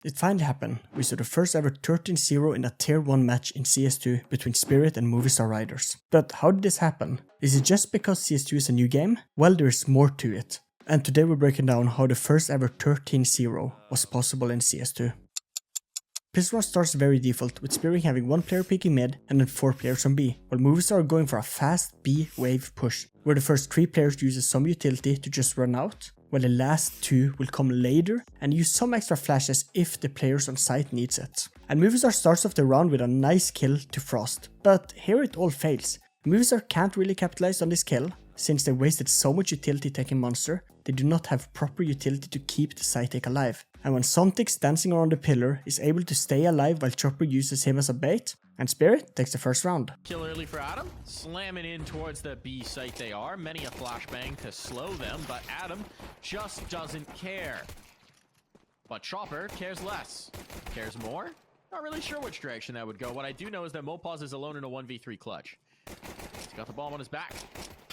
It finally happened. We saw the first ever 13-0 in a tier 1 match in CS2 between Spirit and Movistar riders. But how did this happen? Is it just because CS2 is a new game? Well, there is more to it. And today we're breaking down how the first ever 13-0 was possible in CS2. Pistol round starts very default, with Spirit having one player peeking mid and then 4 players on B, while Movistar are going for a fast B wave push, where the first 3 players uses some utility to just run out, while the last 2 will come later and use some extra flashes if the players on site needs it. And Movistar starts off the round with a nice kill to Frost, but here it all fails. Movistar can't really capitalize on this kill, since they wasted so much utility taking monster, they do not have proper utility to keep the side take alive. And when Somtix dancing around the pillar is able to stay alive while Chopper uses him as a bait, and Spirit takes the first round. Kill early for Adam, slamming in towards the B site they are, many a flashbang to slow them, but Adam just doesn't care. But Chopper cares less. Cares more? Not really sure which direction that would go. What I do know is that Mopaz is alone in a 1v3 clutch. He's got the bomb on his back.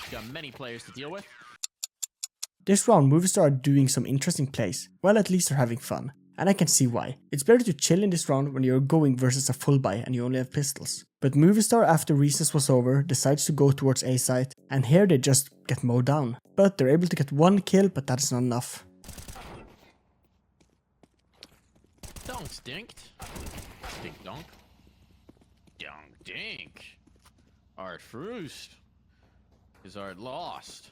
He's got many players to deal with. This round, Movistar are doing some interesting plays. Well, at least they're having fun. And I can see why. It's better to chill in this round when you're going versus a full buy and you only have pistols. But Movistar, after recess was over, decides to go towards A site, and here they just get mowed down. But they're able to get 1 kill, but that's not enough. Donk stinked. Stink donk. Donk dink. Art Froost. Is Art lost?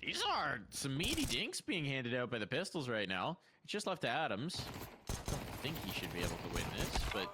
These are some meaty dinks being handed out by the pistols right now. It's just left to Adams. I don't think he should be able to win this, but...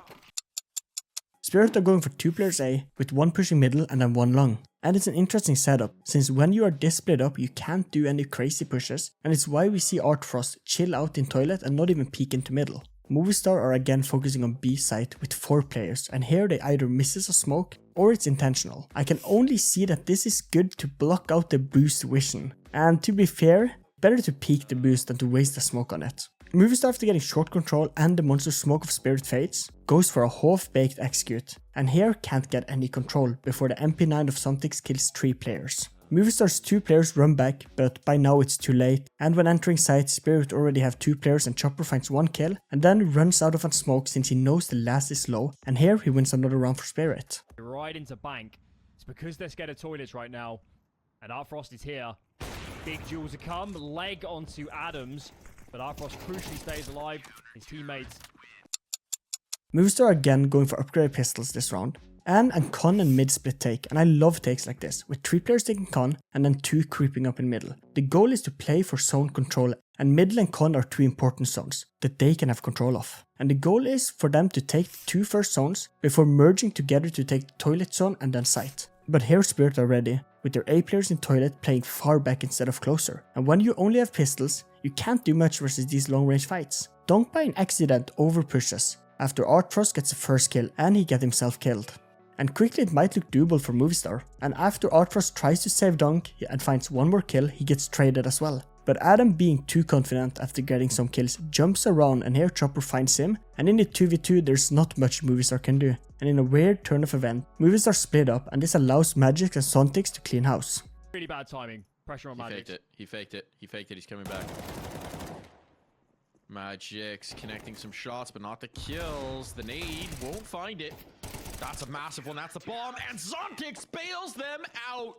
Spirit are going for 2 players A, with 1 pushing middle and then 1 long. And it's an interesting setup, since when you are this split up you can't do any crazy pushes, and it's why we see Art Frost chill out in toilet and not even peek into middle. Movistar are again focusing on B site with 4 players, and here they either misses a smoke or it's intentional. I can only see that this is good to block out the boost vision, and to be fair, better to peek the boost than to waste a smoke on it. Movistar, after getting short control and the monster smoke of Spirit fades, goes for a half-baked execute, and here can't get any control before the MP9 of Somtix kills 3 players. Movistar's 2 players run back, but by now it's too late, and when entering site, Spirit already have 2 players and Chopper finds 1 kill, and then runs out of a smoke since he knows the last is low, and here he wins another round for Spirit. Right into bank. It's because they're scared of toilets right now, and Artfrost is here. Big duels to come, leg onto Adams, but Artfrost crucially stays alive. His teammates. Movistar again going for upgraded pistols this round. And con and mid split take, and I love takes like this, with 3 players taking con and then 2 creeping up in middle. The goal is to play for zone control, and middle and con are 2 important zones that they can have control of. And the goal is for them to take the 2 first zones before merging together to take the toilet zone and then site. But here Spirit are ready, with their A players in toilet playing far back instead of closer. And when you only have pistols, you can't do much versus these long range fights. Donk by an accident over pushes, after Artfrost gets the first kill and he gets himself killed. And quickly it might look doable for Movistar, and after Artfrost tries to save Donk and finds 1 more kill, he gets traded as well. But Adam, being too confident after getting some kills, jumps around, and here Chopper finds him, and in the 2v2 there's not much Movistar can do. And in a weird turn of event, Movistar split up, and this allows Magic and Somtix to clean house. Really bad timing. Pressure on Magic. He faked it. He's coming back. Magic's connecting some shots, but not the kills. The nade won't find it. That's a massive one. That's the bomb, and Somtix bails them out.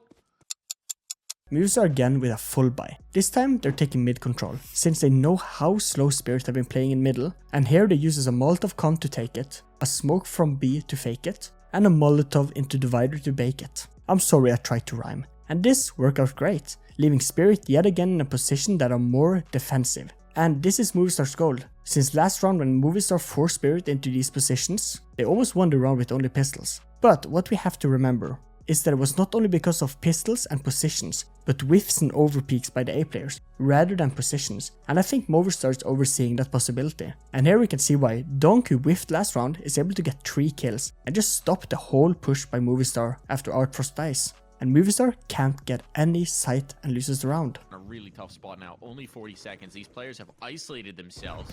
Movistar again with a full buy. This time they're taking mid control, since they know how slow Spirit have been playing in middle, and here they uses a Molotov con to take it, a smoke from B to fake it, and a Molotov into divider to bake it. I'm sorry I tried to rhyme. And this worked out great, leaving Spirit yet again in a position that are more defensive. And this is Movistar's goal, since last round when Movistar forced Spirit into these positions, they almost won the round with only pistols. But what we have to remember is that it was not only because of pistols and positions, but whiffs and overpeaks by the A players, rather than positions, and I think Movistar is overseeing that possibility. And here we can see why Donk, who whiffed last round, is able to get 3 kills, and just stop the whole push by Movistar after Artfrost dies. And Movistar can't get any sight and loses the round. A really tough spot now, only 40 seconds. These players have isolated themselves.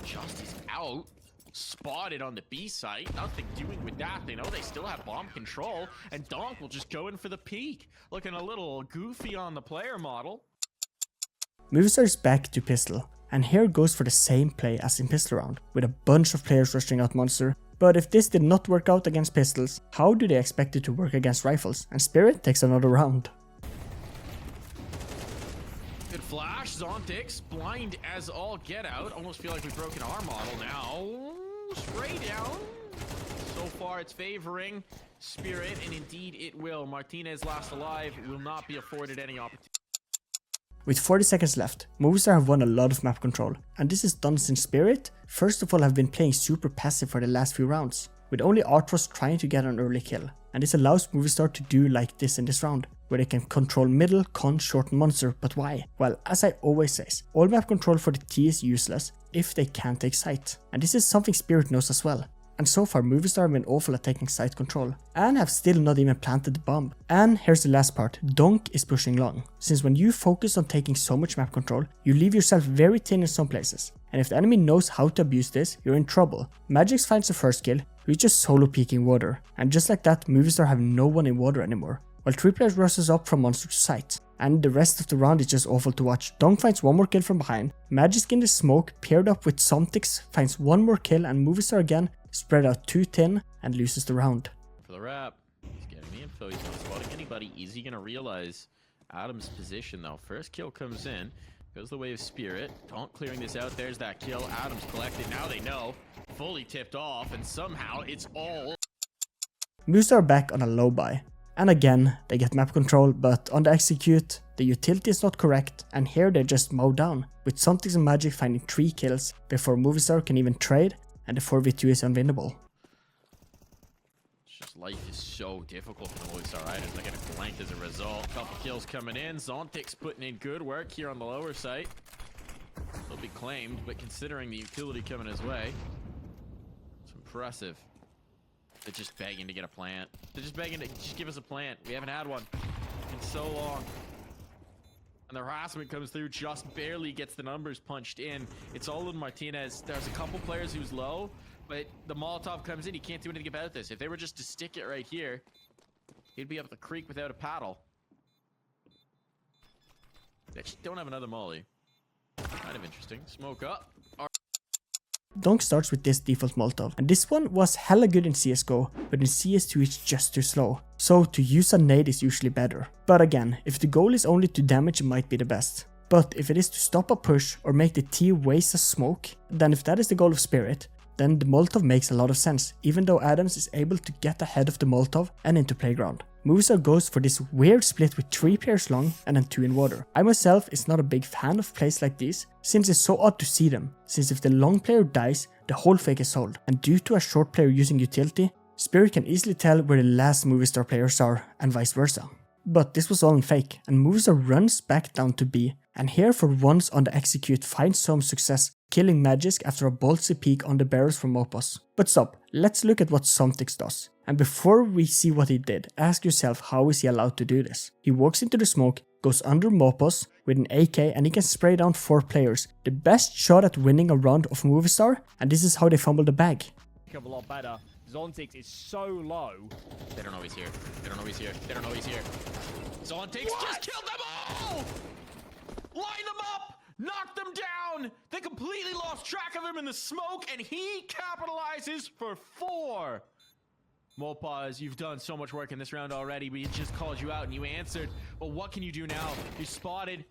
Justice out. Spotted on the B site. Nothing doing with that. They know they still have bomb control, and Donk will just go in for the peak. Looking a little goofy on the player model. Movistar is back to pistol, and here goes for the same play as in pistol round, with a bunch of players rushing out monster. But if this did not work out against pistols, how do they expect it to work against rifles? And Spirit takes another round. Good flash, Zontix, blind as all get out. Almost feel like we've broken our model now. Spray down. So far it's favoring Spirit, and indeed it will. Martinez, last alive, will not be afforded any opportunity. With 40 seconds left, Movistar have won a lot of map control, and this is done since Spirit, first of all, have been playing super passive for the last few rounds, with only Artfrost trying to get an early kill, and this allows Movistar to do like this in this round, where they can control middle, con, short and monster. But why? Well, as I always say, all map control for the T is useless if they can't take site, and this is something Spirit knows as well. And so far Movistar have been awful at taking site control, and have still not even planted the bomb. And here's the last part, Donk is pushing long, since when you focus on taking so much map control, you leave yourself very thin in some places, and if the enemy knows how to abuse this, you're in trouble. Magix finds the first kill, who's just solo peeking water, and just like that Movistar have no one in water anymore, while 3 players rushes up from monster to site. And the rest of the round is just awful to watch. Donk finds one more kill from behind, Magisk in the smoke paired up with Somtix finds one more kill, and Movistar again spread out too thin and loses the round. For the wrap, he's getting the info, he's not spotting anybody. Is he gonna realize Adam's position though? First kill comes in, goes the way of Spirit. Donk clearing this out, there's that kill. Adam's collected, now they know. Fully tipped off, and somehow it's all... Movistar are back on a low buy. And again, they get map control, but on the execute, the utility is not correct, and here they just mow down, with Somtix and Magic finding 3 kills before Movistar can even trade, and the 4v2 is unwinnable. It's just life is so difficult for the Movistar Riders. They're getting blanked as a result. Couple kills coming in. Zontix putting in good work here on the lower site. They'll be claimed, but considering the utility coming his way, it's impressive. They're just begging to get a plant. They're just begging to just give us a plant. We haven't had one in so long. And the harassment comes through, just barely gets the numbers punched in. It's all in Martinez. There's a couple players who's low, but the Molotov comes in. He can't do anything about this. If they were just to stick it right here, he'd be up the creek without a paddle. They just don't have another molly. Kind of interesting. Smoke up. Donk starts with this default Molotov, and this one was hella good in CSGO, but in CS2 it's just too slow, so to use a nade is usually better. But again, if the goal is only to damage, it might be the best. But if it is to stop a push or make the T waste a smoke, then if that is the goal of Spirit, then the Molotov makes a lot of sense, even though Adams is able to get ahead of the Molotov and into playground. Movistar goes for this weird split with 3 players long and then 2 in water. I myself is not a big fan of plays like these, since it's so odd to see them, since if the long player dies, the whole fake is sold, and due to a short player using utility, Spirit can easily tell where the last Movistar players are, and vice versa. But this was all in fake, and Movistar runs back down to B, and here for once on the execute finds some success, killing Magisk after a ballsy peek on the barrels from Mopos. But stop, let's look at what Somtix does. And before we see what he did, ask yourself how is he allowed to do this. He walks into the smoke, goes under Mopos with an AK, and he can spray down 4 players. The best shot at winning a round of Movistar, and this is how they fumble the bag. A lot better. Zontix is so low. They don't know he's here. They don't know he's here. They don't know he's here. Zontix just killed them all! Line them up! Knocked them down! They completely lost track of him in the smoke, and he capitalizes for 4. Mopaz, you've done so much work in this round already. We just called you out and you answered. But what can you do now? You're spotted.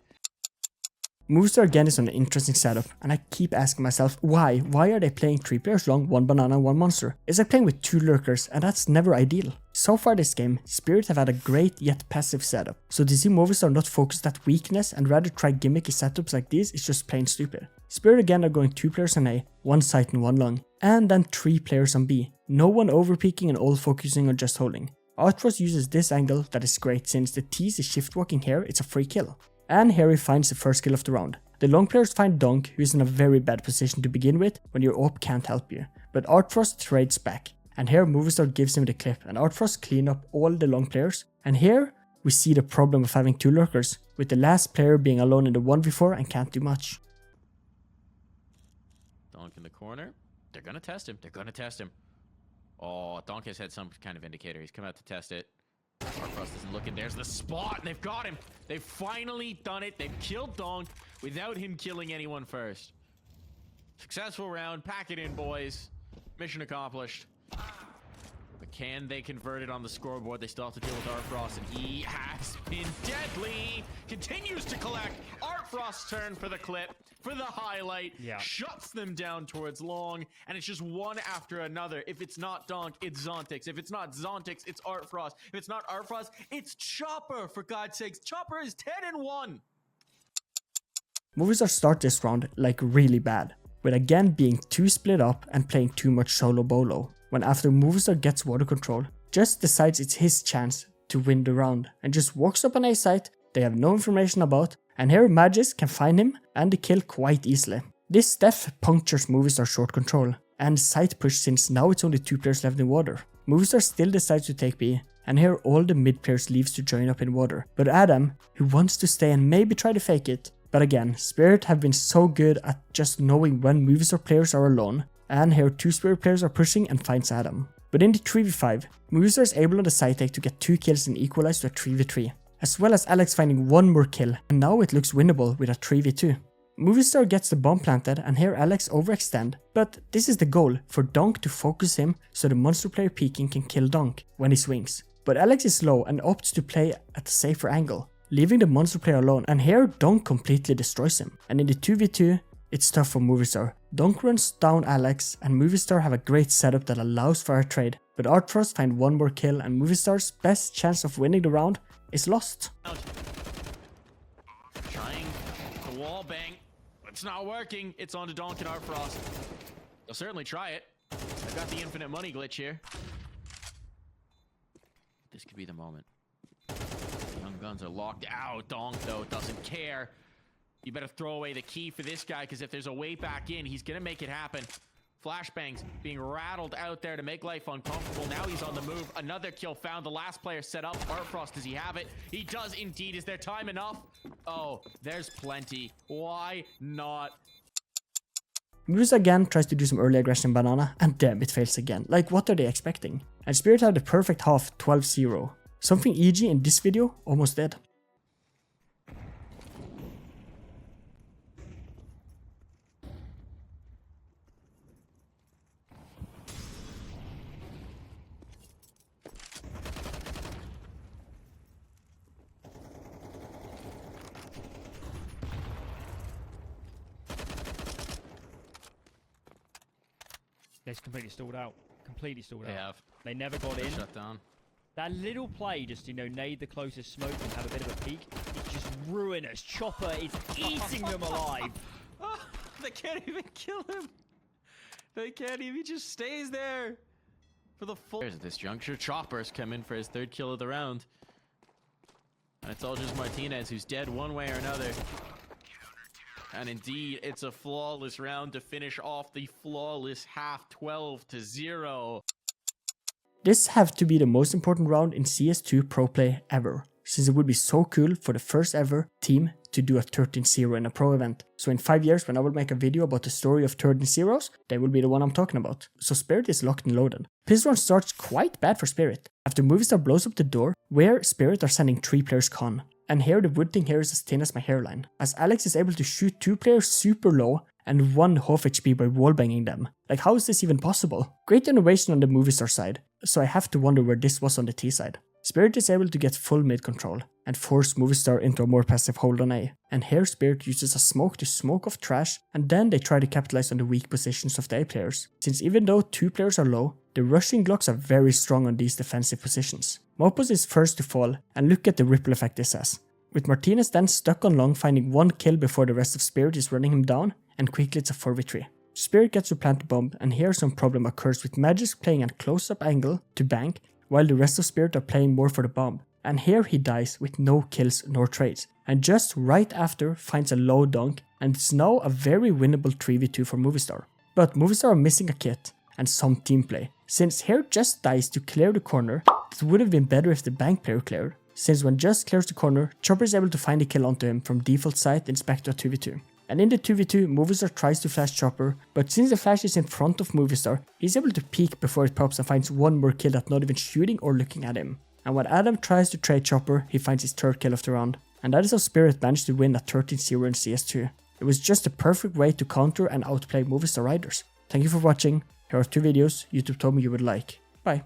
Movistar again is on an interesting setup, and I keep asking myself why? Why are they playing 3 players long, 1 banana, 1 monster? It's like playing with 2 lurkers, and that's never ideal. So far this game, Spirit have had a great yet passive setup, so to see Movistar not focus that weakness and rather try gimmicky setups like these is just plain stupid. Spirit again are going 2 players on A, 1 site and 1 long, and then 3 players on B. No one overpeaking and all focusing on just holding. Artfrost uses this angle that is great, since the T's is shift walking here, it's a free kill. And here he finds the first kill of the round. The long players find Donk, who is in a very bad position to begin with when your AWP can't help you, but Artfrost trades back. And here Movistar gives him the clip, and Artfrost clean up all the long players. And here we see the problem of having 2 lurkers, with the last player being alone in the 1v4 and can't do much. Donk in the corner. They're gonna test him. They're gonna test him. Oh, Donk has had some kind of indicator. He's come out to test it. Artfrost isn't looking. There's the spot. They've got him. They've finally done it. They've killed Donk without him killing anyone first. Successful round. Pack it in, boys. Mission accomplished. But can they convert it on the scoreboard? They still have to deal with Artfrost, and he has been deadly. Continues to collect. Artfrost's turn for the clip, for the highlight. Yeah. Shuts them down towards long, and it's just one after another. If it's not Donk, it's Zontix. If it's not Zontix, it's Artfrost. If it's not Artfrost, it's Chopper, for God's sakes. Chopper is 10-1. Movistar start this round like really bad, with again being too split up and playing too much solo bolo, when after Movistar gets water control, just decides it's his chance to win the round and just walks up on A site they have no information about, and here Magis can find him and the kill quite easily. This death punctures Movistar short control and site push, since now it's only 2 players left in water. Movistar still decides to take B, and here all the mid players leaves to join up in water, but Adam, who wants to stay and maybe try to fake it. But again, Spirit have been so good at just knowing when Movistar players are alone, and here 2 Spirit players are pushing and finds Adam. But in the 3v5, Movistar is able on the side take to get 2 kills and equalize to a 3v3, as well as Alex finding 1 more kill, and now it looks winnable with a 3v2. Movistar gets the bomb planted, and here Alex overextend, but this is the goal, for Donk to focus him so the monster player peeking can kill Donk when he swings. But Alex is low and opts to play at a safer angle, leaving the monster player alone, and here Donk completely destroys him. And in the 2v2, it's tough for Movistar. Donk runs down Alex, and Movistar have a great setup that allows for a trade, but Artfrost find 1 more kill, and Movistar's best chance of winning the round is lost. Trying the wall bang. It's not working. It's on to Donk and Artfrost. They'll certainly try it. I've got the infinite money glitch here. This could be the moment. Young guns are locked out. Donk, though, doesn't care. You better throw away the key for this guy, because if there's a way back in, he's going to make it happen. Flashbangs being rattled out there to make life uncomfortable. Now he's on the move. Another kill found. The last player set up. Artfrost, does he have it? He does indeed. Is there time enough? Oh, there's plenty. Why not? Moose again tries to do some early aggression banana, and damn, it fails again. Like, what are they expecting? And Spirit have the perfect half, 12-0. Something EG in this video almost did. They're completely stalled out. Completely stalled They out. have. They never got They're in. shut down. That little play, just, you know, nade the closest smoke and have a bit of a peek. It's just ruinous. Chopper is eating them alive. Oh, they can't even kill him. They can't even. He just stays there for the full. There's this juncture. Chopper's come in for his 3rd kill of the round. And it's all just Martinez, who's dead one way or another. And indeed, it's a flawless round to finish off the flawless half, 12-0. This have to be the most important round in CS2 pro play ever, since it would be so cool for the first ever team to do a 13-0 in a pro event. So in 5 years, when I will make a video about the story of 13-0s, they will be the one I'm talking about. So Spirit is locked and loaded. This round starts quite bad for Spirit, after Movistar blows up the door, where Spirit are sending 3 players con. And here the wood thing here is as thin as my hairline, as Alex is able to shoot 2 players super low and 1 half HP by wallbanging them. Like, how is this even possible? Great innovation on the Movistar side, so I have to wonder where this was on the T side. Spirit is able to get full mid control and force Movistar into a more passive hold on A, and here Spirit uses a smoke to smoke off trash, and then they try to capitalize on the weak positions of the A players, since even though 2 players are low, the rushing Glocks are very strong on these defensive positions. Mopos is first to fall, and look at the ripple effect this has, with Martinez then stuck on long, finding 1 kill before the rest of Spirit is running him down, and quickly it's a 4v3. Spirit gets to plant the bomb, and here some problem occurs with Magis playing at close-up angle to bank, while the rest of Spirit are playing more for the bomb. And here he dies with no kills nor trades, and just right after finds a low dunk, and it's now a very winnable 3v2 for Movistar. But Movistar are missing a kit and some team play, since here just dies to clear the corner. It would have been better if the bank player cleared, since when Just clears the corner, Chopper is able to find a kill onto him from default site and back to a 2v2. And in the 2v2, Movistar tries to flash Chopper, but since the flash is in front of Movistar, he's able to peek before it pops and finds 1 more kill that's not even shooting or looking at him. And when Adam tries to trade Chopper, he finds his third kill of the round. And that is how Spirit managed to win at 13-0 in CS2. It was just the perfect way to counter and outplay Movistar riders. Thank you for watching. Here are 2 videos YouTube told me you would like. Bye.